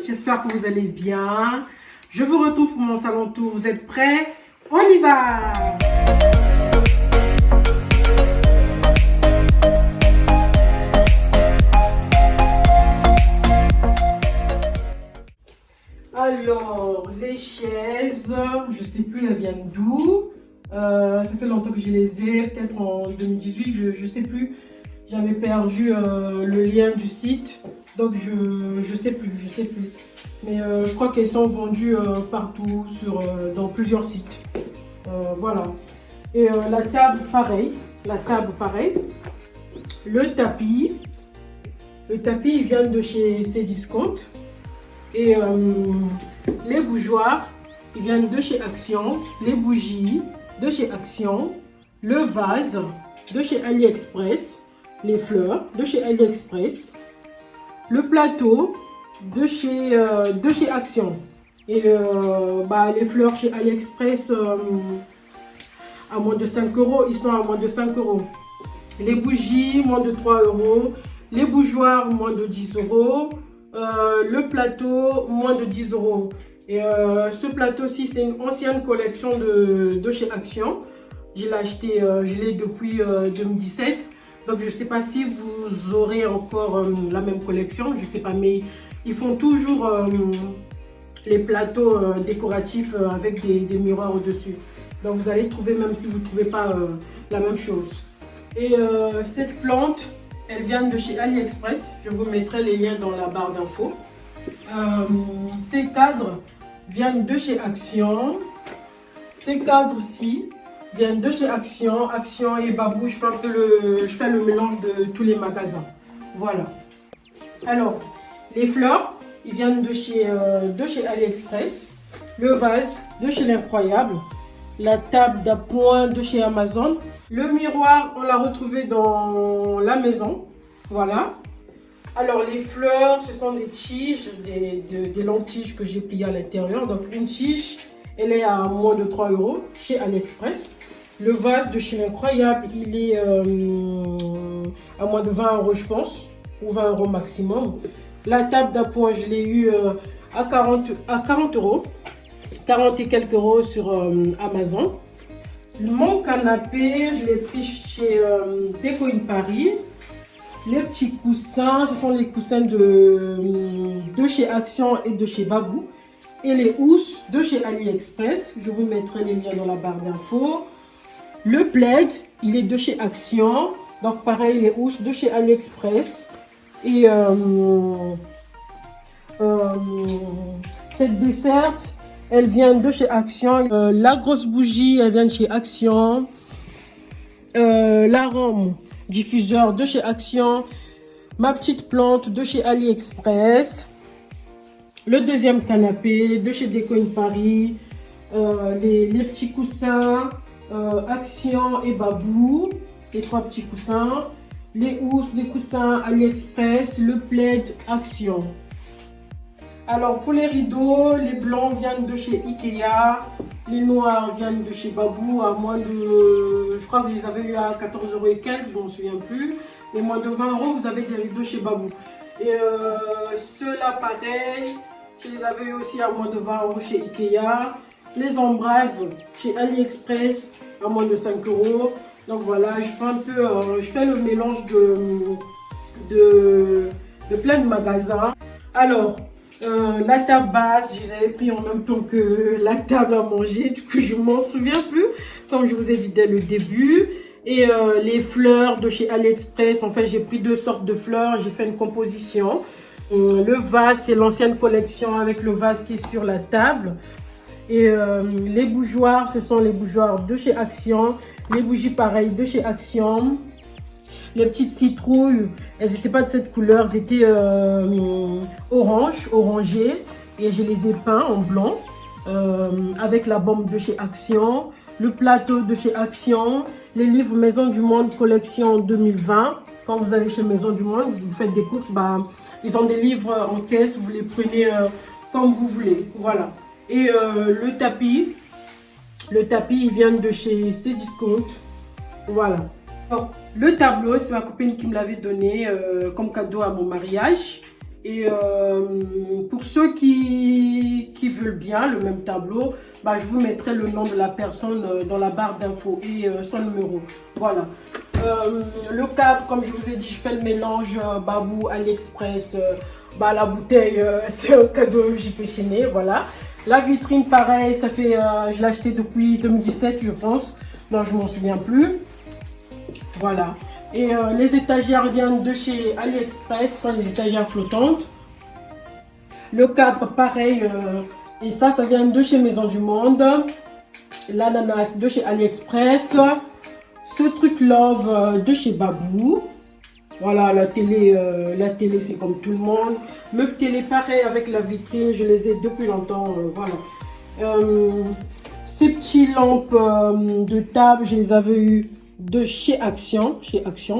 J'espère que vous allez bien. Je vous retrouve pour mon salon tour. Vous êtes prêts? On y va! Alors, les chaises, je sais plus elles viennent d'où. Ça fait longtemps que je les ai, peut-être en 2018, je sais plus. J'avais perdu le lien du site, donc je sais plus. Mais je crois qu'elles sont vendues partout, dans plusieurs sites. Voilà. Et la table, pareil. Le tapis, il vient de chez Cdiscount. Et les bougeoirs, ils viennent de chez Action. Les bougies, de chez Action. Le vase, de chez AliExpress. Les fleurs, de chez AliExpress. Le plateau, de chez Action. Et les fleurs chez AliExpress, à moins de 5 €, ils sont à moins de 5 €. Les bougies, moins de 3 €. Les bougeoirs, moins de 10 €. Le plateau, moins de 10 €. Et ce plateau-ci, c'est une ancienne collection de chez Action. Je l'ai acheté, je l'ai depuis 2017. Donc je ne sais pas si vous aurez encore la même collection, je ne sais pas, mais ils font toujours les plateaux décoratifs avec des miroirs au-dessus. Donc vous allez trouver, même si vous ne trouvez pas la même chose. Et cette plante, elle vient de chez AliExpress. Je vous mettrai les liens dans la barre d'infos. Ces cadres viennent de chez Action. Ces cadres-ci viennent de chez Action. Action et Babou, je fais le mélange de tous les magasins. Voilà. Alors, les fleurs, ils viennent de chez AliExpress. Le vase de chez l'Incroyable. La table d'appoint de chez Amazon. Le miroir, on l'a retrouvé dans la maison. Voilà. Alors, les fleurs, ce sont des tiges, des longues tiges que j'ai pliées à l'intérieur. Donc, une tige, elle est à moins de 3 € chez AliExpress. Le vase de chez l'Incroyable, il est à moins de 20 €, je pense, ou 20 € maximum. La table d'appoint, je l'ai eu à 40 €, 40 et quelques euros sur Amazon. Mon canapé, je l'ai pris chez Déco in Paris. Les petits coussins, ce sont les coussins de chez Action et de chez Babou. Et les housses de chez AliExpress. Je vous mettrai les liens dans la barre d'infos. Le plaid, il est de chez Action. Donc pareil, les housses de chez AliExpress. Et cette desserte, elle vient de chez Action. La grosse bougie, elle vient de chez Action. L'arôme diffuseur de chez Action. Ma petite plante de chez AliExpress. Le deuxième canapé de chez Déco in Paris. Les petits coussins Action et Babou. Les 3 petits coussins. Les housses, les coussins AliExpress. Le plaid Action. Alors pour les rideaux, les blancs viennent de chez Ikea. Les noirs viennent de chez Babou à moins de... Je crois que vous les avez eu à 14 € et quelques, je ne m'en souviens plus. Mais moins de 20 €, vous avez des rideaux chez Babou. Et ceux-là, pareil, je les avais eu aussi à moins de 20 € chez Ikea. Les embrasses chez AliExpress à moins de 5 €. Donc voilà, je fais le mélange de plein de magasins. Alors, la table basse, je les avais pris en même temps que la table à manger. Du coup, je ne m'en souviens plus, comme je vous ai dit dès le début. Et les fleurs de chez AliExpress, en fait, j'ai pris 2 sortes de fleurs. J'ai fait une composition. Le vase, c'est l'ancienne collection avec le vase qui est sur la table. Et les bougeoirs, ce sont les bougeoirs de chez Action. Les bougies, pareil, de chez Action. Les petites citrouilles, elles n'étaient pas de cette couleur, elles étaient orange, orangées. Et je les ai peints en blanc avec la bombe de chez Action, le plateau de chez Action, les livres Maison du Monde collection 2020. Quand vous allez chez Maison du Monde, vous faites des courses, bah, ils ont des livres en caisse, vous les prenez comme vous voulez. Voilà. Et le tapis, il vient de chez Cdiscount. Voilà. Alors, le tableau, c'est ma copine qui me l'avait donné comme cadeau à mon mariage. Et pour ceux qui veulent bien le même tableau, bah, je vous mettrai le nom de la personne dans la barre d'infos et son numéro. Voilà. Le cadre, comme je vous ai dit, je fais le mélange Babou, AliExpress, bah, la bouteille, c'est un cadeau JP Chenet, voilà. La vitrine, pareil, ça fait, je l'ai acheté depuis 2017, je pense. Non, je m'en souviens plus. Voilà. Et les étagères viennent de chez AliExpress, ce sont les étagères flottantes. Le cadre, pareil, et ça vient de chez Maison du Monde. L'ananas de chez AliExpress. Ce truc Love de chez Babou. Voilà, la télé c'est comme tout le monde. Meuble télé, pareil, avec la vitrine, je les ai depuis longtemps, voilà. Ces petites lampes de table, je les avais eues de chez Action,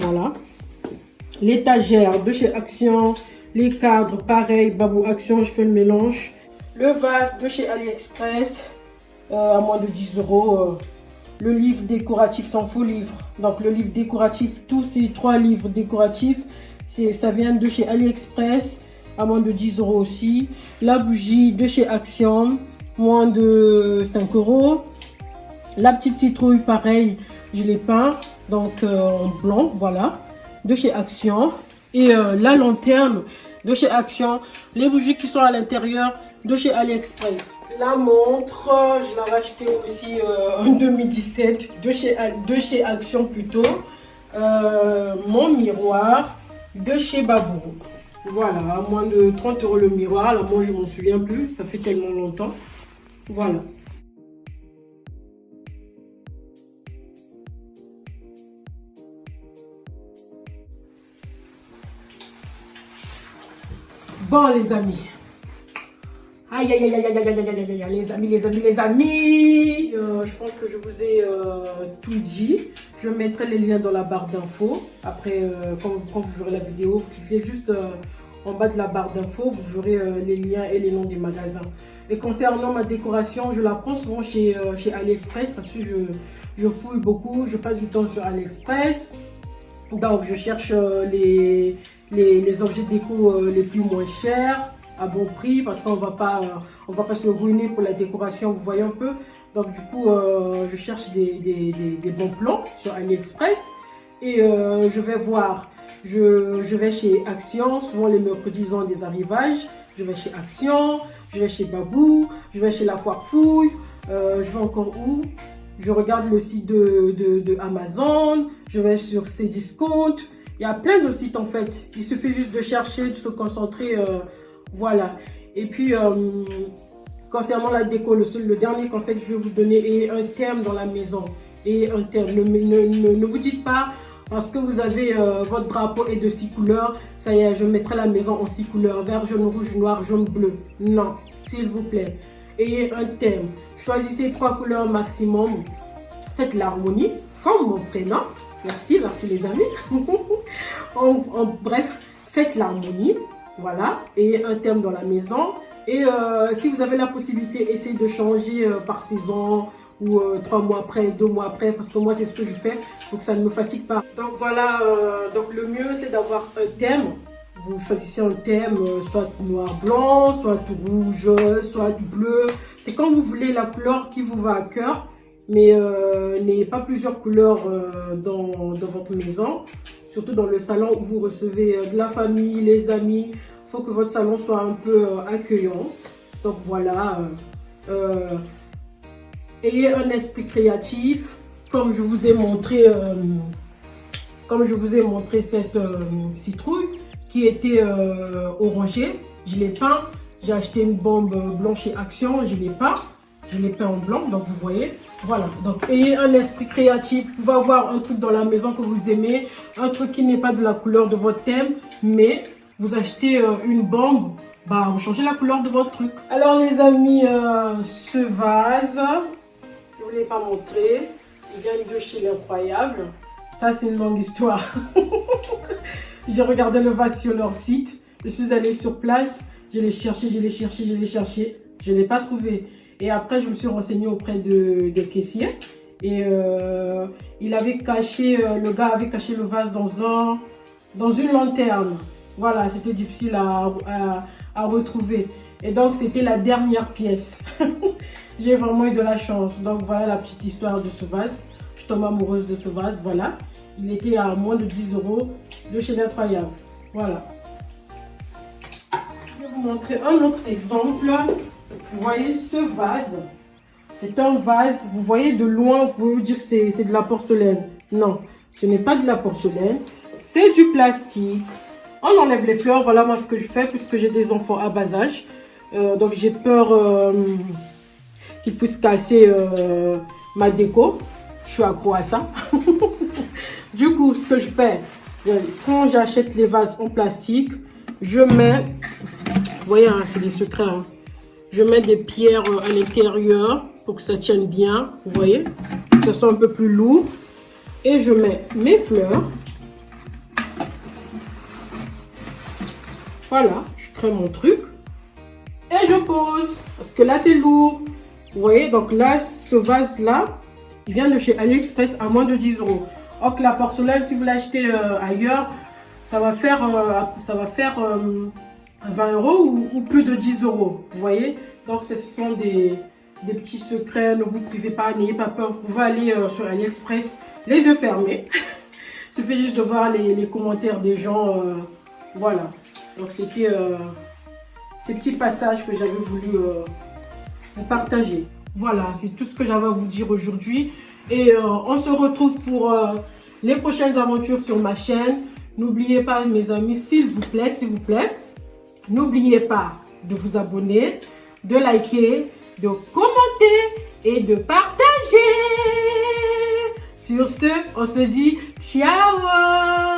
voilà. L'étagère de chez Action, les cadres, pareil, Babou Action, je fais le mélange. Le vase de chez AliExpress, à moins de 10 €. Le livre décoratif, sans faux livre. Donc le livre décoratif, tous ces 3 livres décoratifs, ça vient de chez AliExpress, à moins de 10 € aussi. La bougie de chez Action, moins de 5 €. La petite citrouille, pareil, je l'ai peint, donc en blanc, voilà, de chez Action. Et la lanterne de chez Action, les bougies qui sont à l'intérieur de chez AliExpress. La montre, je l'ai rachetée aussi en 2017, de chez Action plutôt. Mon miroir de chez Babou. Voilà, à moins de 30 € le miroir. Alors moi, je m'en souviens plus, ça fait tellement longtemps. Voilà. Bon, les amis. Aïe, aïe, aïe, aïe, aïe, aïe, aïe, aïe, aïe, les amis. Je pense que je vous ai tout dit. Je mettrai les liens dans la barre d'infos. Après, quand vous verrez la vidéo, vous cliquez juste en bas de la barre d'infos. Vous verrez les liens et les noms des magasins. Et concernant ma décoration, je la prends souvent chez AliExpress parce que je fouille beaucoup. Je passe du temps sur AliExpress. Donc, je cherche les objets de déco les plus moins chers, à bon prix, parce qu'on va pas se ruiner pour la décoration, vous voyez un peu. Donc du coup, je cherche des bons plans sur AliExpress et je vais voir. Je vais chez Action, souvent les mercredis ils ont des arrivages. Je vais chez Action, je vais chez Babou, je vais chez La Foire Fouille, je vais encore où? Je regarde le site de Amazon, je vais sur Cdiscount. Il y a plein de sites en fait. Il suffit juste de chercher, de se concentrer. Voilà. Et puis, concernant la déco, le dernier conseil que je vais vous donner est un thème dans la maison. Et un thème. Ne vous dites pas, parce que vous avez votre drapeau est de 6 couleurs, ça y est, je mettrai la maison en 6 couleurs. Vert, jaune, rouge, noir, jaune, bleu. Non, s'il vous plaît. Ayez un thème. Choisissez 3 couleurs maximum. Faites l'harmonie, comme mon prénom. Merci les amis. Bref, faites l'harmonie, voilà, et un thème dans la maison. Et si vous avez la possibilité, essayez de changer par saison ou 3 mois après, 2 mois après, parce que moi c'est ce que je fais, donc ça ne me fatigue pas. Donc voilà, donc le mieux c'est d'avoir un thème. Vous choisissez un thème, soit noir-blanc, soit rouge, soit bleu. C'est quand vous voulez la couleur qui vous va à cœur. Mais n'ayez pas plusieurs couleurs dans votre maison, surtout dans le salon où vous recevez de la famille, les amis. Il faut que votre salon soit un peu accueillant. Donc voilà, ayez un esprit créatif. Comme je vous ai montré, cette citrouille qui était orangée, je l'ai peint. J'ai acheté une bombe blanche chez Action, je l'ai peint en blanc, donc vous voyez. Voilà, donc ayez un esprit créatif. Vous pouvez avoir un truc dans la maison que vous aimez, un truc qui n'est pas de la couleur de votre thème, mais vous achetez une bombe, bah vous changez la couleur de votre truc. Alors les amis, ce vase, je ne vous l'ai pas montré, il vient de chez l'Incroyable. Ça c'est une longue histoire. J'ai regardé le vase sur leur site, je suis allée sur place, je l'ai cherché, je ne l'ai pas trouvé. Et après, je me suis renseignée auprès des caissiers. Et il avait caché, le gars avait caché le vase dans une lanterne. Voilà, c'était difficile à retrouver. Et donc, c'était la dernière pièce. J'ai vraiment eu de la chance. Donc, voilà la petite histoire de ce vase. Je tombe amoureuse de ce vase, voilà. Il était à moins de 10 € de chez l'Incroyable. Voilà. Je vais vous montrer un autre exemple. Vous voyez ce vase, c'est un vase, vous voyez de loin, vous pouvez vous dire que c'est de la porcelaine. Non, ce n'est pas de la porcelaine, c'est du plastique. On enlève les fleurs, voilà moi ce que je fais puisque j'ai des enfants à bas âge. Donc j'ai peur qu'ils puissent casser ma déco. Je suis accro à ça. Du coup, ce que je fais, quand j'achète les vases en plastique, je mets, vous voyez, hein, c'est des secrets, hein. Je mets des pierres à l'intérieur pour que ça tienne bien, vous voyez, que ça soit un peu plus lourd. Et je mets mes fleurs. Voilà, je crée mon truc. Et je pose, parce que là c'est lourd. Vous voyez, donc là, ce vase-là, il vient de chez AliExpress à moins de 10 €. Or que la porcelaine, si vous l'achetez ailleurs, ça va faire 20 € ou plus de 10 €. Vous voyez, donc ce sont des petits secrets, ne vous privez pas, n'ayez pas peur. Vous pouvez aller sur AliExpress les yeux fermés. Il suffit juste de voir les commentaires des gens. Voilà, donc c'était ces petits passages que j'avais voulu vous partager. Voilà, c'est tout ce que j'avais à vous dire aujourd'hui. Et on se retrouve pour les prochaines aventures sur ma chaîne. N'oubliez pas, mes amis, s'il vous plaît, n'oubliez pas de vous abonner, de liker, de commenter et de partager. Sur ce, on se dit ciao!